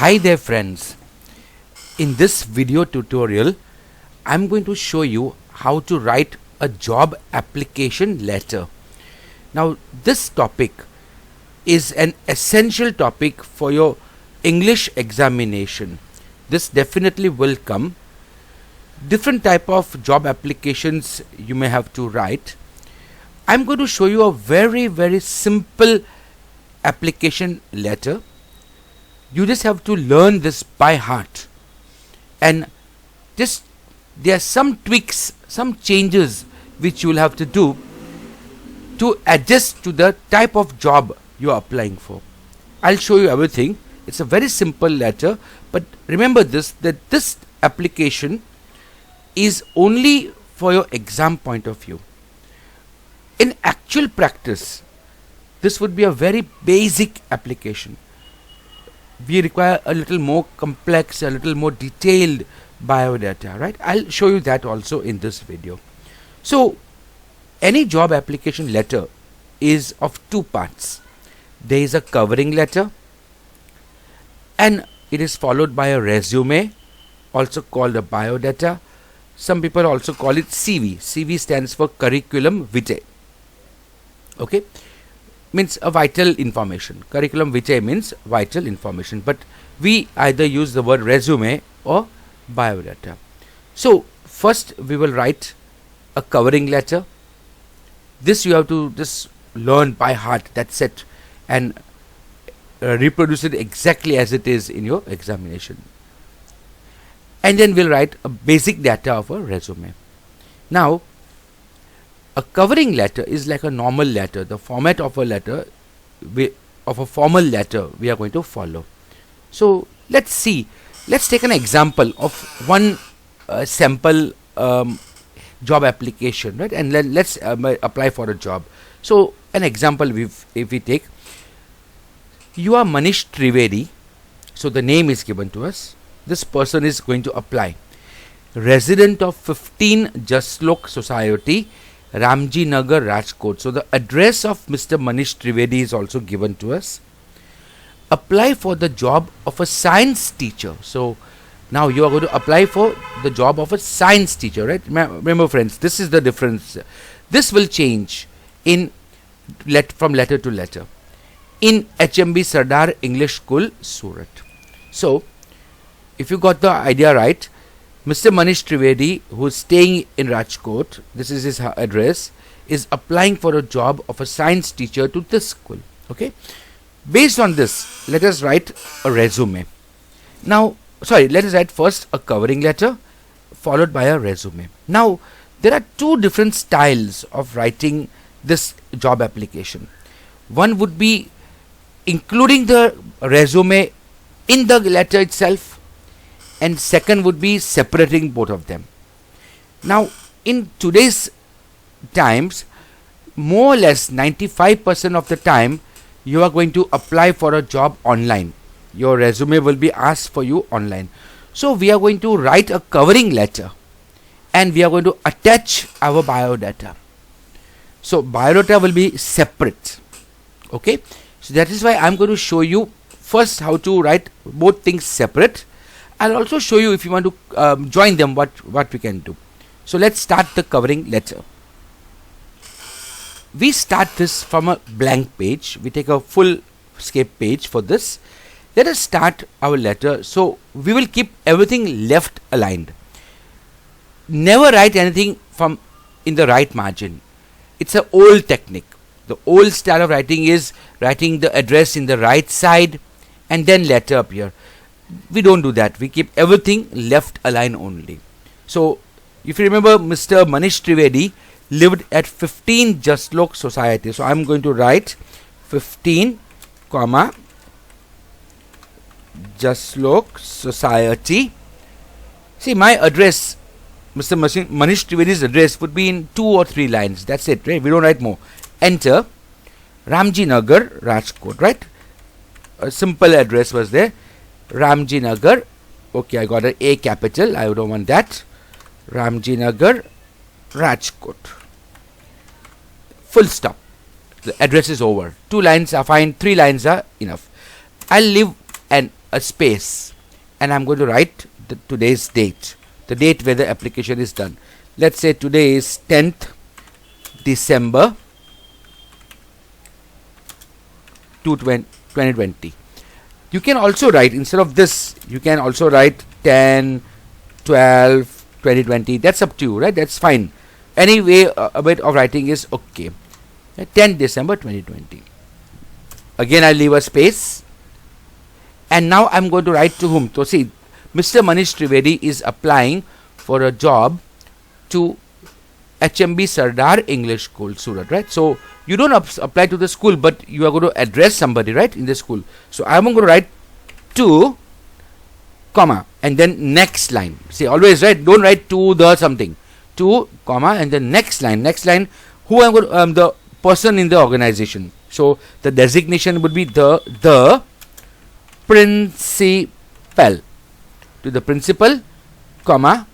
Hi there friends, in this video tutorial I'm going to show you how to write a job application letter. Now this topic is an essential topic for your English examination. This definitely will come. Different type of job applications you may have to write. I'm going to show you a very simple application letter. You just have to learn this by heart, and there are some tweaks, some changes which you will have to do to adjust to the type of job you are applying for. I'll show you everything. It's a very simple letter, but remember that this application is only for your exam point of view. In actual practice, this would be a very basic application. We require a little more complex, a little more detailed biodata, right? I'll show you that also in this video. So any job application letter is of two parts. There is a covering letter and it is followed by a resume, also called a biodata. Some people also call it CV. CV stands for curriculum vitae. Okay, means a vital information. Curriculum vitae means vital information, but we either use the word resume or biodata. So first we will write a covering letter. This you have to just learn by heart, that's it, and reproduce it exactly as it is in your examination. And then we'll write a basic data of a resume. Now a covering letter is like a normal letter. The format of a letter, of a formal letter, we are going to follow. So let's see. Let's take an example of one sample job application, right? And let's apply for a job. So an example, if we take, you are Manish Trivedi. So the name is given to us. This person is going to apply. Resident of 15 Jaslok Society, Ramji Nagar, Rajkot. So the address of Mr. Manish Trivedi is also given to us. Apply for the job of a science teacher. So now you are going to apply for the job of a science teacher, right? Remember friends, this is the difference. This will change in from letter to letter. In HMB Sardar English School, Surat. So if you got the idea right, Mr. Manish Trivedi, who is staying in Rajkot, this is his address, is applying for a job of a science teacher to this school. Okay. Based on this, let us write a resume. Now, let us write first a covering letter followed by a resume. Now, there are two different styles of writing this job application. One would be including the resume in the letter itself, and second would be separating both of them. Now in today's times, more or less 95% of the time you are going to apply for a job online. Your resume will be asked for you online. So we are going to write a covering letter and we are going to attach our biodata. So biodata will be separate. Okay, so that is why I'm going to show you first how to write both things separate. I'll also show you if you want to join them what we can do. So let's start the covering letter. We start this from a blank page. We take a full scape page for this. Let us start our letter. So we will keep everything left aligned. Never write anything from in the right margin. It's an old technique. The old style of writing is writing the address in the right side and then letter up here. We don't do that. We keep everything left aligned only. So if you remember, Mr. Manish Trivedi lived at 15 Jaslok Society. So I'm going to write 15 comma Jaslok Society. See, my address, Mr. Manish Trivedi's address would be in 2 or 3 lines. That's it, right? We don't write more. Enter. Ramji Nagar, Rajkot, right? A simple address was there. Ramji Nagar. Okay, I got an A capital. I don't want that. Ramji Nagar, Rajkot. Full stop. The address is over. 2 lines are fine. 3 lines are enough. I'll leave an a space, and I'm going to write today's date, the date where the application is done. Let's say today is 10th December 2020. You can also write, instead of this, you can also write 10, 12, 2020. That's up to you, right? That's fine. Any way a bit of writing is okay. 10 December 2020. Again, I leave a space. And now I'm going to write to whom? So see, Mr. Manish Trivedi is applying for a job to HMB Sardar English School, Surat, right? So you don't apply to the school, but you are going to address somebody, right, in the school. So I'm going to write to, comma, and then next line. See, always write, don't write to the something. To, comma, and then next line. Next line, who I'm going to, the person in the organization. So the designation would be the principal. To the principal, comma,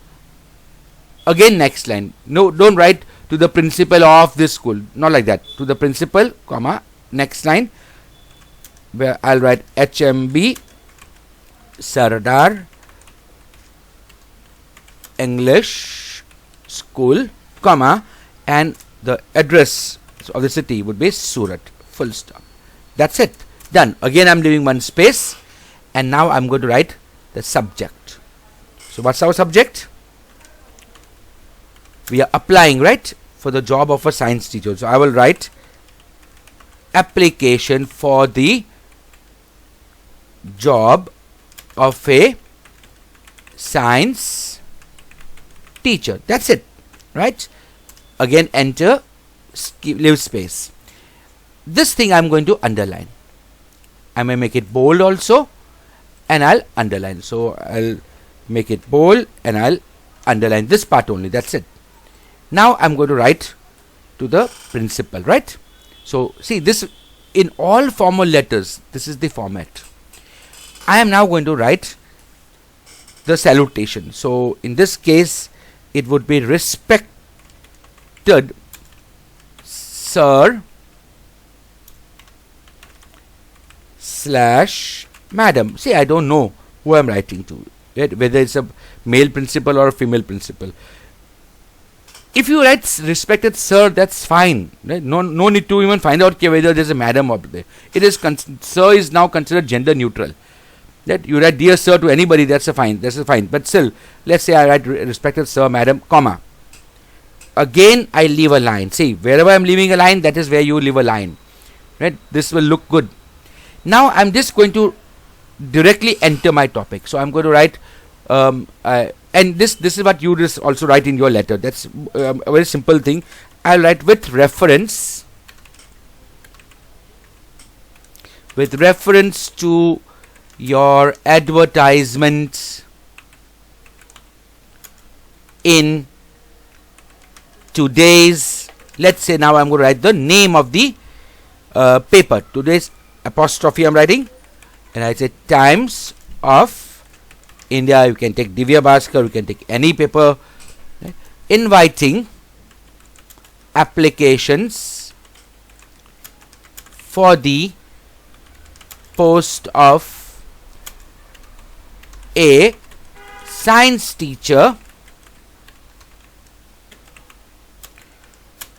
again next line. No, don't write to the principal of this school. Not like that. To the principal, comma, next line, where I'll write HMB Sardar English School, comma, and the address of the city would be Surat. Full stop. That's it. Done. Again, I'm leaving one space, and now I'm going to write the subject. So what's our subject? We are applying, right, for the job of a science teacher. So I will write application for the job of a science teacher. That's it, right? Again, enter, leave space. This thing I'm going to underline. I may make it bold also, and I'll underline. So I'll make it bold and I'll underline this part only. That's it. Now I'm going to write to the principal, right? So see, this in all formal letters, this is the format. I am now going to write the salutation. So in this case, it would be respected sir / madam. See, I don't know who I'm writing to, right? Whether it's a male principal or a female principal. If you write respected sir, that's fine, right? No need to even find out whether there's a madam up there. It is sir is now considered gender neutral. That you write dear sir to anybody, that's a fine. But still, let's say I write respected sir, madam, comma. Again, I leave a line. See, wherever I'm leaving a line, that is where you leave a line, right? This will look good. Now I'm just going to directly enter my topic. So I'm going to write, and this is what you just also write in your letter. That's a very simple thing. I'll write with reference to your advertisement in today's, let's say now I'm going to write the name of the paper. Today's apostrophe I'm writing, and I say Times of India. You can take Divya Bhaskar, you can take any paper, right? Inviting applications for the post of a science teacher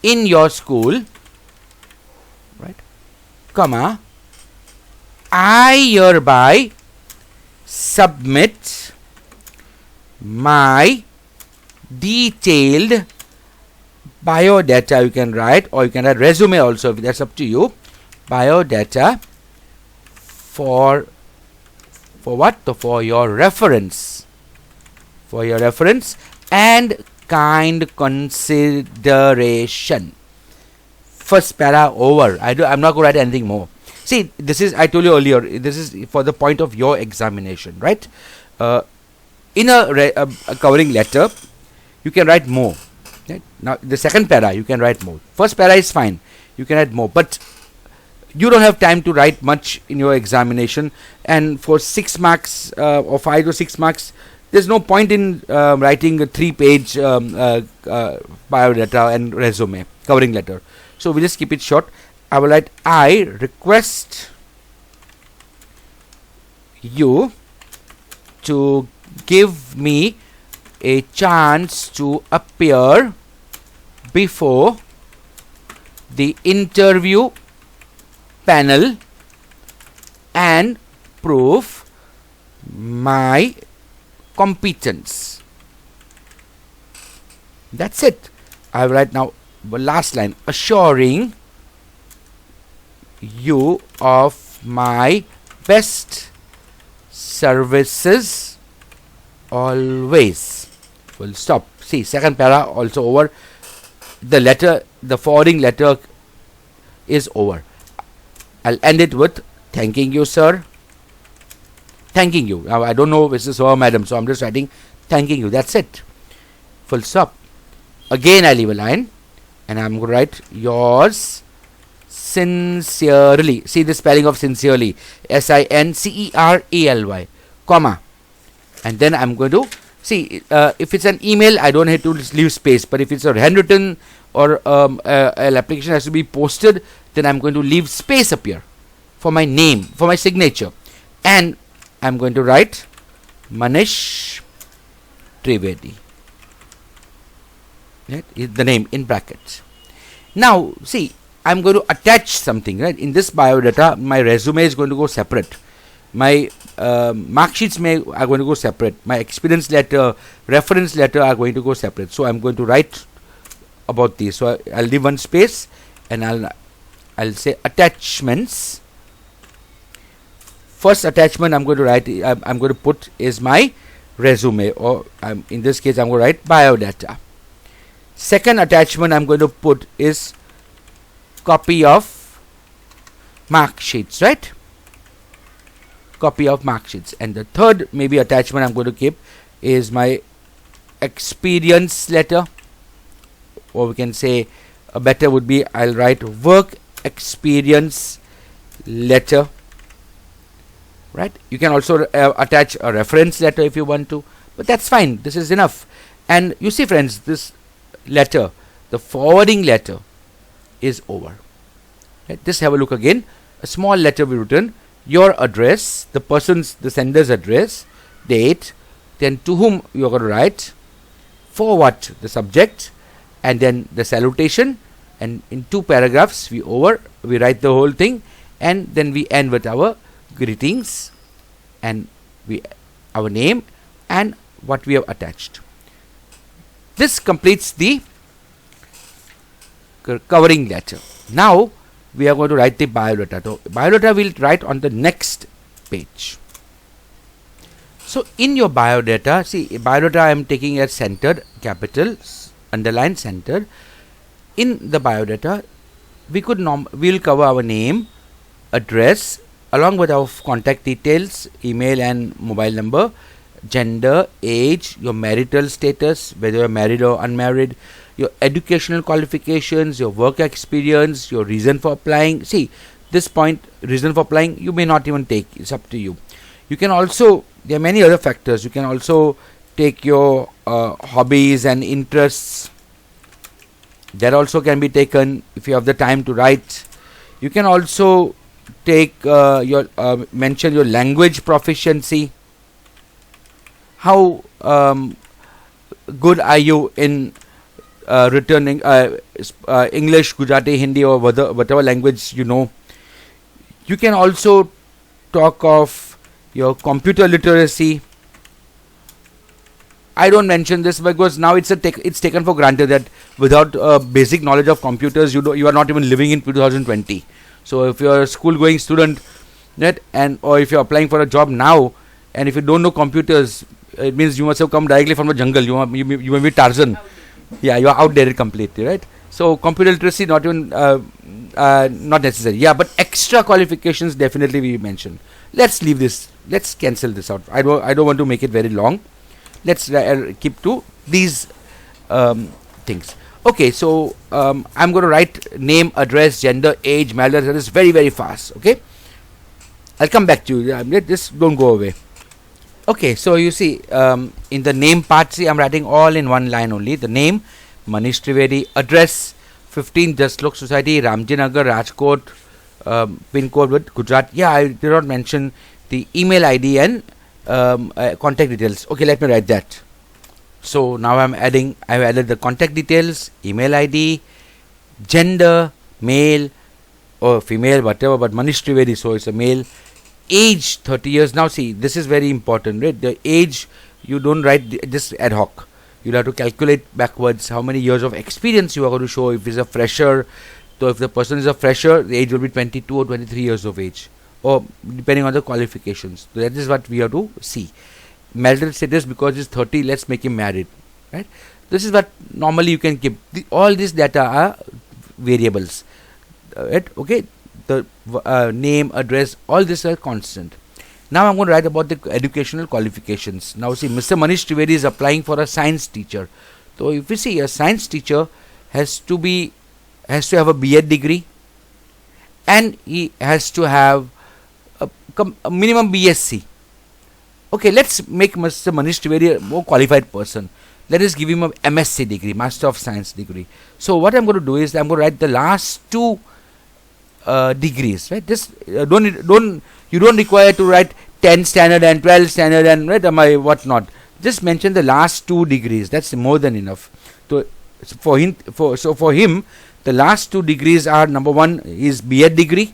in your school, right, comma, I hereby submit my detailed biodata. You can write, or you can write resume also, that's up to you. Biodata for what? For your reference. For your reference and kind consideration. First para over. I'm not going to write anything more. See, this is, I told you earlier, this is for the point of your examination, right? In a covering letter, you can write more. Right? Now, the second para, you can write more. First para is fine. You can write more. But you don't have time to write much in your examination. And for 6 marks or 5 or 6 marks, there's no point in writing a 3-page biodata and resume, covering letter. So we just keep it short. I will write, I request you to give me a chance to appear before the interview panel and prove my competence. That's it. I write now the last line, assuring you of my best services always. Full stop. See, second para also over. The letter, the forwarding letter is over. I'll end it with thanking you, sir. Thanking you. Now I don't know if this is sir, madam, so I'm just writing thanking you. That's it. Full stop. Again I leave a line and I'm going to write yours sincerely. See the spelling of sincerely. SINCERALY, comma. And then I'm going to see if it's an email, I don't have to leave space. But if it's a handwritten or an application has to be posted, then I'm going to leave space up here for my name, for my signature. And I'm going to write Manish Trivedi. Right? Is the name in brackets. Now, see, I'm going to attach something. Right? In this biodata, my resume is going to go separate. My mark sheets are going to go separate. My experience letter, reference letter are going to go separate. So I'm going to write about these. So I'll leave one space and I'll say attachments. First attachment I'm going to write, I'm going to put is my resume, or in this case I'm going to write biodata. Second attachment I'm going to put is copy of mark sheets, right? Copy of mark sheets. And the third maybe attachment I'm going to keep is my experience letter, or we can say a better would be I'll write work experience letter. Right? You can also attach a reference letter if you want to, but that's fine. This is enough. And you see, friends, this letter, the forwarding letter, is over. Right? Just have a look again. A small letter will be written, your address, the sender's address, date, then to whom you are going to write, for what, the subject, and then the salutation. And in 2 paragraphs, we write the whole thing, and then we end with our greetings and our name and what we have attached. This completes the covering letter. Now we are going to write the biodata. So biodata we'll write on the next page. So in your biodata, see, biodata I am taking as centered, capital, underline, centered. In the biodata, we'll cover our name, address, along with our contact details, email and mobile number, gender, age, your marital status, whether you're married or unmarried, your educational qualifications, your work experience, your reason for applying. See, this point, reason for applying, you may not even take. It's up to you. You can also, there are many other factors. You can also take your hobbies and interests. That also can be taken if you have the time to write. You can also take mention your language proficiency. How good are you in returning English, Gujarati, Hindi, or whatever language you know. You can also talk of your computer literacy. I don't mention this because now it's taken for granted that without basic knowledge of computers, you are not even living in 2020. So if you're a school going student, right, or if you're applying for a job now, and if you don't know computers, it means you must have come directly from the jungle. You may be Tarzan. Yeah, you are outdated completely, right? So computer literacy not even not necessary. Yeah, but extra qualifications definitely we mentioned. Let's leave this. Let's cancel this out. I don't want to make it very long. Let's keep to these things. Okay, so I'm going to write name, address, gender, age, marital status very, very fast. Okay, I'll come back to you. Just don't go away. Okay, so you see in the name part, see, I'm writing all in one line only. The name, Manish Trivedi, address 15 Jaslok Society, Ramji Nagar, Rajkot, pin code with Gujarat. Yeah, I did not mention the email ID and contact details. Okay, let me write that. So now I've added the contact details, email ID, gender, male or female, whatever, but Manish Trivedi, so it's a male. Age 30 years. Now see, this is very important, right? The age, you don't write just ad hoc. You'll have to calculate backwards how many years of experience you are going to show. If it's a fresher, so if the person is a fresher, the age will be 22 or 23 years of age, or depending on the qualifications. So that is what we have to see. Marital status, because he's 30, let's make him married, right? This is what normally you can keep. All these data are variables, right? Okay, the name, address, all this are constant. Now I'm going to write about the educational qualifications. Now see, Mr. Manish Trivedi is applying for a science teacher. So if you see, a science teacher has to have a B.Ed degree, and he has to have a minimum BSc. Okay, let's make Mr. Manish Trivedi a more qualified person. Let us give him a MSc degree, Master of Science degree. So what I'm going to do is I'm going to write the last two degrees, right? Just you don't require to write 10 standard and 12 standard and what not. Just mention the last two degrees. That's more than enough. So for him, the last two degrees are, number one is B.Ed degree,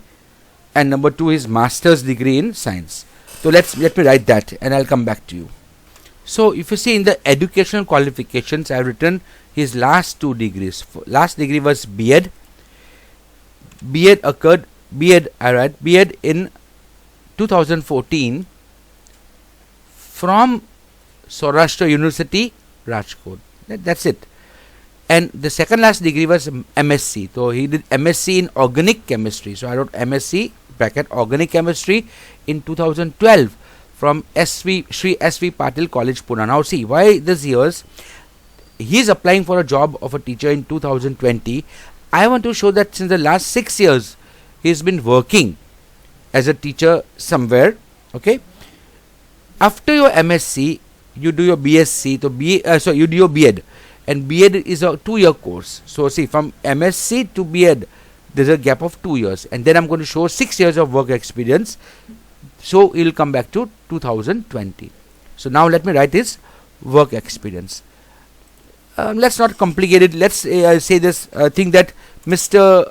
and number two is Master's degree in Science. So let me write that, and I'll come back to you. So if you see in the educational qualifications, I have written his last two degrees. Last degree was B.Ed. B.Ed in 2014 from Saurashtra University, Rajkot. That's it. And the second last degree was MSc. So he did MSc in organic chemistry. So I wrote MSc bracket organic chemistry in 2012 from Sri S.V. Patil College, Pune. Now see, why this years? He is applying for a job of a teacher in 2020. I want to show that since the last 6 years, he has been working as a teacher somewhere. Okay. After your MSc, you do your BSc. So you do your B.Ed, and B.Ed is a 2-year course. So see, from MSc to B.Ed, there's a gap of 2 years, and then I'm going to show 6 years of work experience. So we'll come back to 2020. So now let me write his work experience. Let's not complicate it. Let's say this thing that Mr.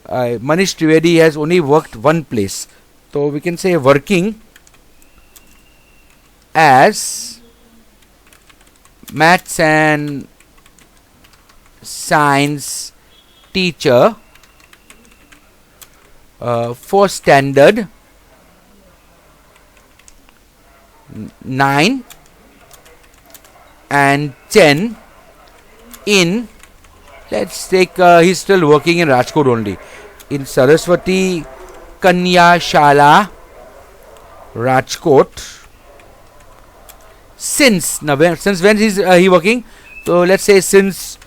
Manish Trivedi has only worked one place. So we can say working as maths and science teacher for standard 9 and 10 in, let's take, he's still working in Rajkot only, in Saraswati Kanya Shala, Rajkot. Since when is he working? So let's say since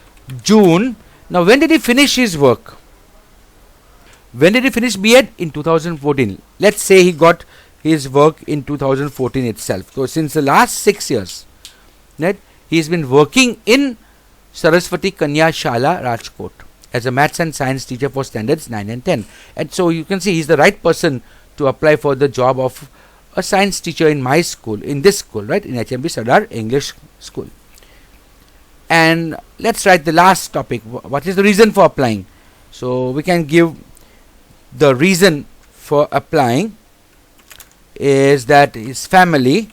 June. Now when did he finish his work? When did he finish B.Ed? In 2014. Let's say he got his work in 2014 itself. So since the last 6 years, right, he has been working in Saraswati Kanya Shala, Rajkot as a maths and science teacher for standards 9 and 10. And so you can see he's the right person to apply for the job of a science teacher in my school, in this school, right, in HMB Sardar English School. And let's write the last topic. What is the reason for applying? So we can give the reason for applying is that his family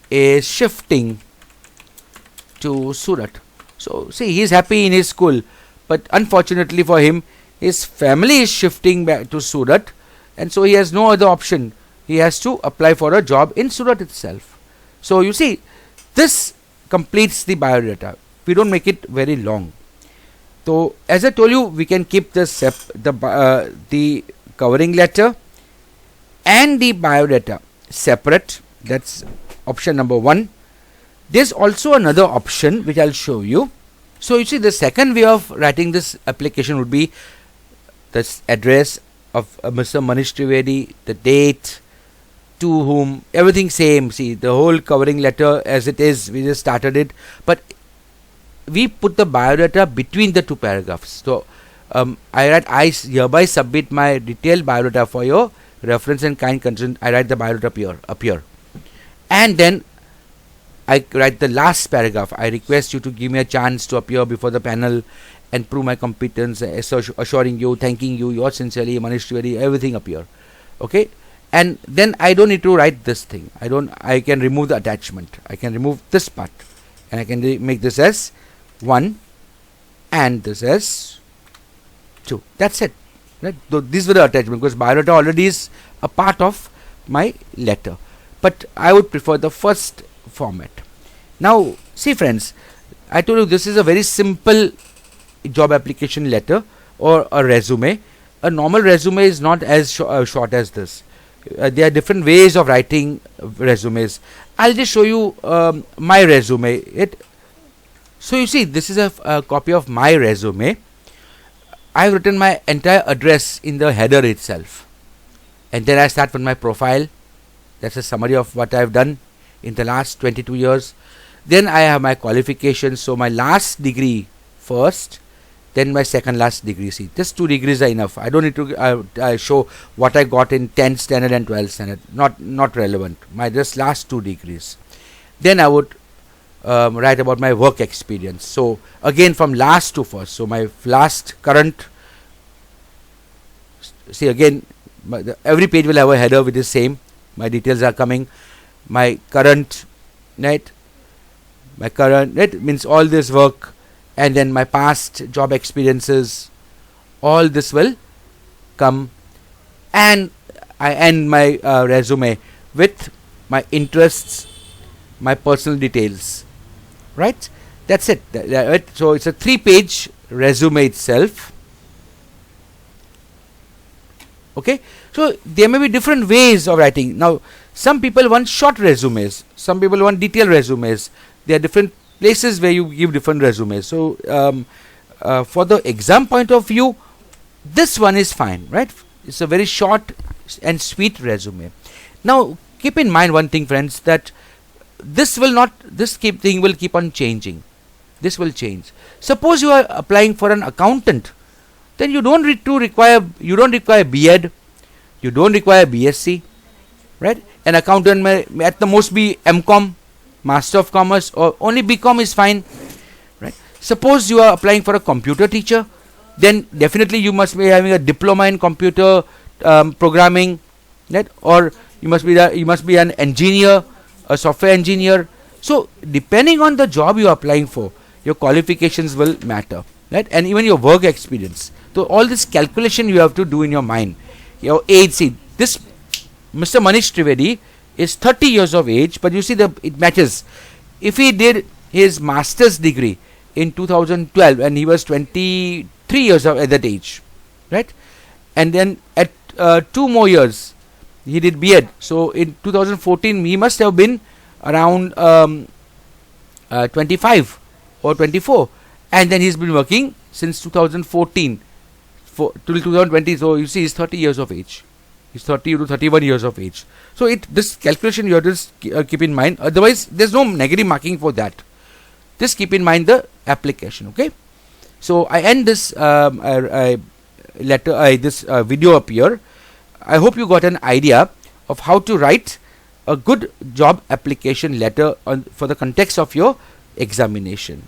is shifting to Surat. So see, he is happy in his school, but unfortunately for him, his family is shifting back to Surat, and so he has no other option. He has to apply for a job in Surat itself. So you see, this completes the biodata. We don't make it very long. So as I told you, we can keep the covering letter and the biodata separate. That's option number 1. There's also another option which I'll show you. So you see, the second way of writing this application would be the address of Mr. Manish Trivedi, the date, to whom, everything same. See, the whole covering letter as it is, we just started it, but we put the biodata between the 2 paragraphs. So I write, I hereby submit my detailed biodata for your reference and kind consent, I write the biodata appear. And then I write the last paragraph. I request you to give me a chance to appear before the panel and prove my competence, assuring you, thanking you, yours sincerely, Manish Trivedi, everything appear. Okay, and then I don't need to write this thing. I can remove the attachment. I can remove this part, and I can make this as 1 and this as 2. That's it. Right? So these were the attachment, because biodata already is a part of my letter. But I would prefer the first format. Now, see friends, I told you this is a very simple job application letter or a resume. A normal resume is not as short as this. There are different ways of writing resumes. I'll just show you my resume. So you see, this is a copy of my resume. I've written my entire address in the header itself, and then I start with my profile. That's a summary of what I've done in the last 22 years. Then I have my qualifications. So my last degree first, then my second last degree. See, just 2 degrees are enough. I don't need to show what I got in 10th standard and 12th standard. Not relevant. My just last 2 degrees. Then I would write about my work experience. So again, from last to first. So my last current. See again, every page will have a header which is same. My details are coming. My current, right? My current, right, means all this work, and then my past job experiences. All this will come, and I end my resume with my interests, my personal details. Right? That's it. Right? So it's a 3-page resume itself. Okay, so there may be different ways of writing. Now, some people want short resumes, some people want detailed resumes. There are different places where you give different resumes. So, for the exam point of view, this one is fine, right? It's a very short and sweet resume. Now, keep in mind one thing, friends, that this thing will keep on changing. This will change. Suppose you are applying for an accountant. Then you don't require B.Ed, you don't require BSc, right? An accountant may at the most be M.Com, Master of Commerce, or only B.Com is fine, right? Suppose you are applying for a computer teacher, then definitely you must be having a diploma in computer programming, right? Or you must be an engineer, a software engineer. So depending on the job you are applying for, your qualifications will matter, right? And even your work experience. So all this calculation you have to do in your mind. Your age, see, this Mr. Manish Trivedi is 30 years of age, but you see it matches. If he did his master's degree in 2012 and he was 23 years at that age, right? And then at 2 more years he did B.Ed. So in 2014 he must have been around 25 or 24, and then he's been working since 2014 till 2020. So you see, he's 30 years of age. He's 30 to 31 years of age. So this calculation you have to keep in mind. Otherwise, there's no negative marking for that. Just keep in mind the application. Okay. So I end this video up here. I hope you got an idea of how to write a good job application letter for the context of your examination.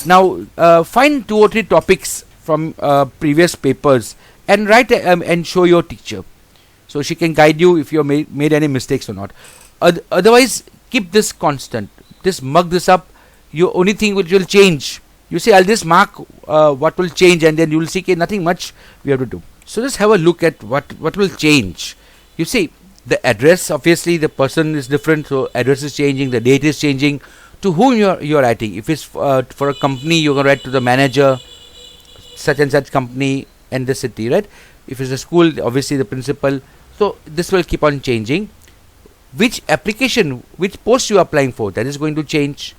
Now find 2 or 3 topics from previous papers and write and show your teacher, so she can guide you if you made any mistakes or not. Otherwise, keep this constant. Just mug this up. Your only thing which will change, you see, I'll just mark what will change, and then you will see nothing much we have to do. So just have a look at what will change. You see, the address, obviously the person is different, so address is changing, the date is changing. To whom you're writing. If it's for a company, you're going to write to the manager, such and such company, and the city, right? If it's a school, obviously the principal. So this will keep on changing. Which application, which post you are applying for, that is going to change.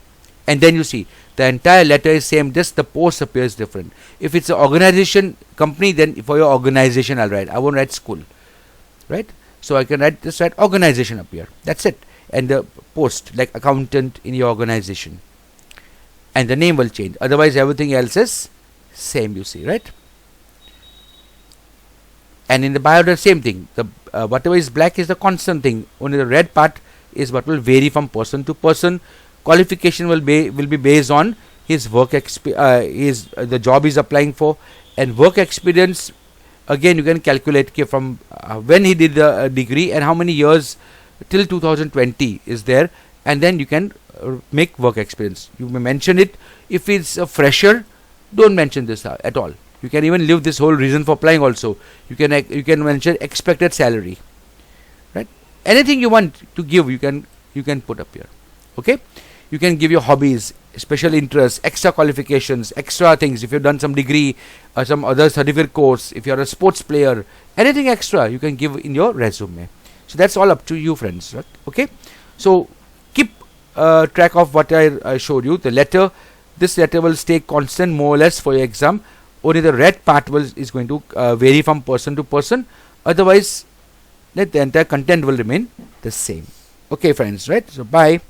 And then you see the entire letter is same, just the post appears different. If it's an organization, company, then for your organization I'll write. I won't write school, right? So I can write organization up here. That's it. And the post, like accountant in your organization, and the name will change. Otherwise everything else is same, you see, right? And in the biodata, same thing. The whatever is black is the constant thing. Only the red part is what will vary from person to person. Qualification will be based on his work the job he's applying for, and work experience. Again, you can calculate from when he did the degree and how many years till 2020 is there, and then you can make work experience. You may mention it. If it's a fresher, don't mention this at all. You can even leave this whole reason for applying also. You can mention expected salary, right? Anything you want to give, you can put up here. Okay, you can give your hobbies, special interests, extra qualifications, extra things. If you've done some degree or some other certificate course, if you're a sports player, anything extra you can give in your resume. So that's all up to you, friends, right? Okay, so keep track of what I showed you. The letter, this letter will stay constant more or less for your exam. Only the red part is going to vary from person to person. Otherwise, the entire content will remain the same. Okay, friends, right? So bye.